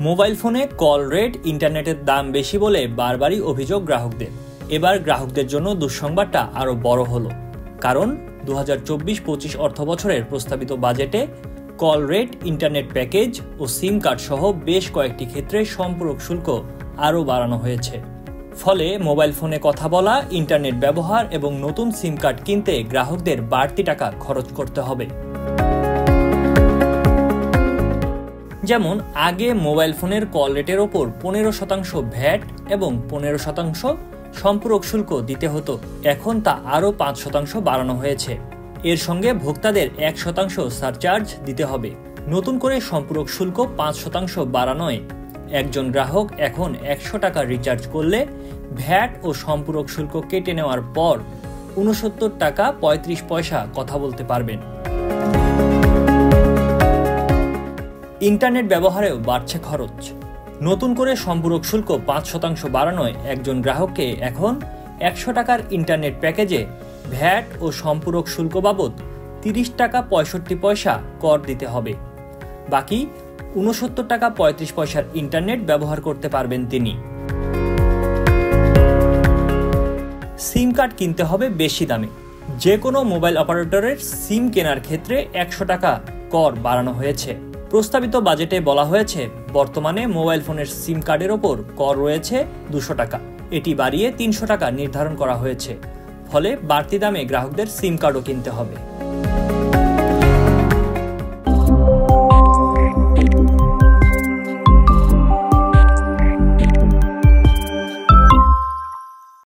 Mobile ফোনে call rate, ইন্টারনেটের দাম বেশি বলে বারবারই অভিযোগ গ্রাহকদের। এবার গ্রাহকদের জন্য দুঃসংবাদটা আরও বড় হলো, কারণ 2024-25 অর্থবছরের প্রস্তাবিত বাজেটে কল রেট, ইন্টারনেট প্যাকেজ ও সিম কার্ড সহ বেশ কয়েকটি ক্ষেত্রে সম্পূরক শুল্ক আরও বাড়ানো হয়েছে। ফলে মোবাইল ফোনে কথা বলা, ইন্টারনেট ব্যবহার এবং নতুন সিম কার্ড কিনতে গ্রাহকদের বাড়তি টাকা খরচ করতে হবে। যেমন আগে মোবাইল ফোনের কল রেটের ওপর 15% ভ্যাট এবং 15% সম্পূরক শুল্ক দিতে হতো, এখন তা আরও 5% বাড়ানো হয়েছে। এর সঙ্গে ভোক্তাদের 1% সারচার্জ দিতে হবে। নতুন করে সম্পূরক শুল্ক 5% বাড়ানোয় একজন গ্রাহক এখন 100 টাকা রিচার্জ করলে ভ্যাট ও সম্পূরক শুল্ক কেটে নেওয়ার পর 69 টাকা 35 পয়সা কথা বলতে পারবেন। ইন্টারনেট ব্যবহারেও বাড়ছে খরচ। নতুন করে সম্পূরক শুল্ক 5% বাড়ানোয় একজন গ্রাহককে এখন 100 টাকার ইন্টারনেট প্যাকেজে ভ্যাট ও সম্পূরক শুল্ক বাবদ 30 টাকা 65 পয়সা কর দিতে হবে। বাকি 69 টাকা 35 পয়সার ইন্টারনেট ব্যবহার করতে পারবেন তিনি। সিম কার্ড কিনতে হবে বেশি দামে। যে কোনো মোবাইল অপারেটরের সিম কেনার ক্ষেত্রে 100 টাকা কর বাড়ানো হয়েছে। প্রস্তাবিত বাজেটে বলা হয়েছে, বর্তমানে মোবাইল ফোনের সিম কার্ডের ওপর কর রয়েছে 200 টাকা, এটি বাড়িয়ে 300 টাকা নির্ধারণ করা হয়েছে। ফলে বাড়তি দামে গ্রাহকদের সিম কার্ডও কিনতে হবে।